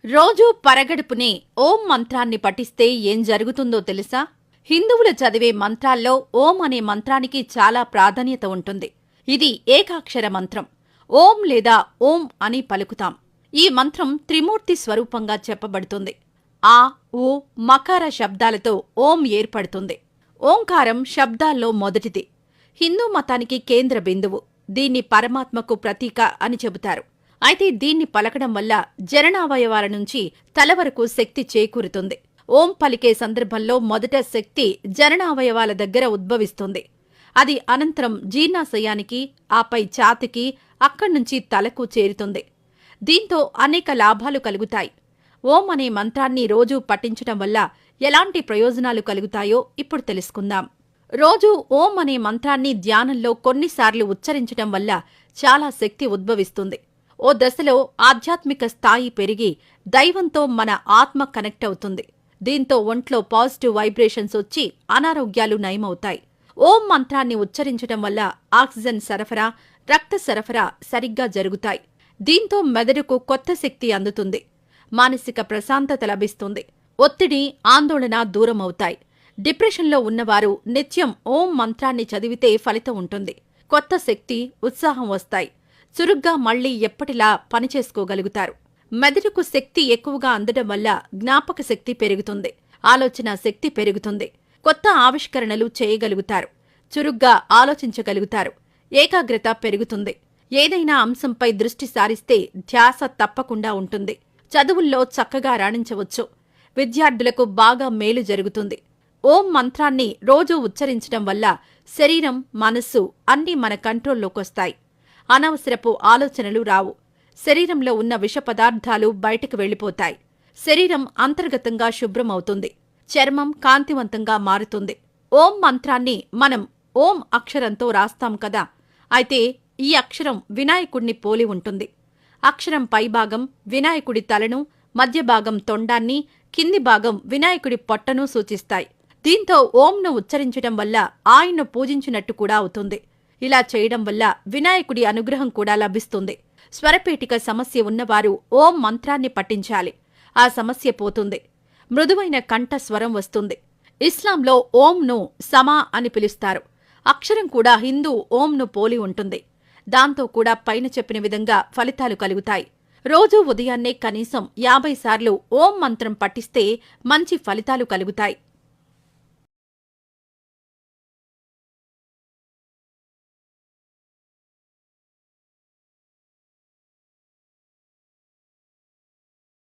రోజూ పరగడుపునే ఓం మంత్రాన్ని పఠిస్తే ఏం జరుగుతుందో తెలుసా? హిందువులు చదివే మంత్రాల్లో ఓం అనే మంత్రానికి చాలా ప్రాధాన్యత ఉంటుంది. ఇది ఏకాక్షర మంత్రం. ఓం లేదా ఓం అని పలుకుతాం. ఈ మంత్రం త్రిమూర్తి స్వరూపంగా చెప్పబడుతుంది. ఆ, ఊ, మకార శబ్దాలతో ఓం ఏర్పడుతుంది. ఓంకారం శబ్దాల్లో మొదటిది. హిందూ మతానికి కేంద్ర బిందువు. దీన్ని పరమాత్మకు ప్రతీక అని చెబుతారు. అయితే దీన్ని పలకడం వల్ల జననావయవాల నుంచి తల వరకు శక్తి చేకూరుతుంది. ఓం పలికే సందర్భంలో మొదట శక్తి జననావయవాల దగ్గర ఉద్భవిస్తుంది. అది అనంతరం జీర్ణాశయానికి, ఆపై ఛాతికి, అక్కడ్నుంచి తలకు చేరుతుంది. దీంతో అనేక లాభాలు కలుగుతాయి. ఓం అనే మంత్రాన్ని రోజూ పఠించటం వల్ల ఎలాంటి ప్రయోజనాలు కలుగుతాయో ఇప్పుడు తెలుసుకుందాం. రోజూ ఓం అనే మంత్రాన్ని ధ్యానంలో కొన్నిసార్లు ఉచ్చరించటం వల్ల చాలా శక్తి ఉద్భవిస్తుంది. ఓ దశలో ఆధ్యాత్మిక స్థాయి పెరిగి దైవంతో మన ఆత్మ కనెక్ట్ అవుతుంది. దీంతో ఒంట్లో పాజిటివ్ వైబ్రేషన్స్ వచ్చి అనారోగ్యాలు నయమవుతాయి. ఓం మంత్రాన్ని ఉచ్చరించటం వల్ల ఆక్సిజన్ సరఫరా, రక్త సరఫరా సరిగ్గా జరుగుతాయి. దీంతో మెదడుకు కొత్త శక్తి అందుతుంది. మానసిక ప్రశాంతత లభిస్తుంది. ఒత్తిడి, ఆందోళన దూరమవుతాయి. డిప్రెషన్లో ఉన్నవారు నిత్యం ఓం మంత్రాన్ని చదివితే ఫలితం ఉంటుంది. కొత్త శక్తి, ఉత్సాహం వస్తాయి. చురుగ్గా మళ్లీ ఎప్పటిలా పనిచేసుకోగలుగుతారు. మెదడుకు శక్తి ఎక్కువగా అందడం వల్ల జ్ఞాపక శక్తి పెరుగుతుంది. ఆలోచన శక్తి పెరుగుతుంది. కొత్త ఆవిష్కరణలు చేయగలుగుతారు. చురుగ్గా ఆలోచించగలుగుతారు. ఏకాగ్రత పెరుగుతుంది. ఏదైనా అంశంపై దృష్టి సారిస్తే ధ్యాస తప్పకుండా ఉంటుంది. చదువుల్లో చక్కగా రాణించవచ్చు. విద్యార్థులకు బాగా మేలు జరుగుతుంది. ఓం మంత్రాన్ని రోజూ ఉచ్చరించడం వల్ల శరీరం, మనస్సు అన్నీ మన కంట్రోల్లోకొస్తాయి. అనవసరపు ఆలోచనలు రావు. శరీరంలో ఉన్న విష పదార్థాలు బయటకు వెళ్లిపోతాయి. శరీరం అంతర్గతంగా శుభ్రమవుతుంది. చర్మం కాంతివంతంగా మారుతుంది. ఓం మంత్రాన్ని మనం ఓం అక్షరంతో రాస్తాం కదా. అయితే ఈ అక్షరం వినాయకుడిని పోలి ఉంటుంది. అక్షరం పైభాగం వినాయకుడి తలను, మధ్య భాగం తొండాన్ని, కింది భాగం వినాయకుడి పొట్టను సూచిస్తాయి. దీంతో ఓంను ఉచ్చరించడం వల్ల ఆయన్ను పూజించినట్టు కూడా అవుతుంది. ఇలా చేయడం వల్ల వినాయకుడి అనుగ్రహం కూడా లభిస్తుంది. స్వరపేటిక సమస్య ఉన్నవారు ఓం మంత్రాన్ని పఠించాలి. ఆ సమస్య పోతుంది. మృదువైన కంఠ స్వరం వస్తుంది. ఇస్లాంలో ఓంను సమా అని పిలుస్తారు. అక్షరం కూడా హిందూ ఓంను పోలి ఉంటుంది. దాంతో కూడా పైన చెప్పిన విధంగా ఫలితాలు కలుగుతాయి. రోజూ ఉదయాన్నే కనీసం 50 సార్లు ఓం మంత్రం పఠిస్తే మంచి ఫలితాలు కలుగుతాయి.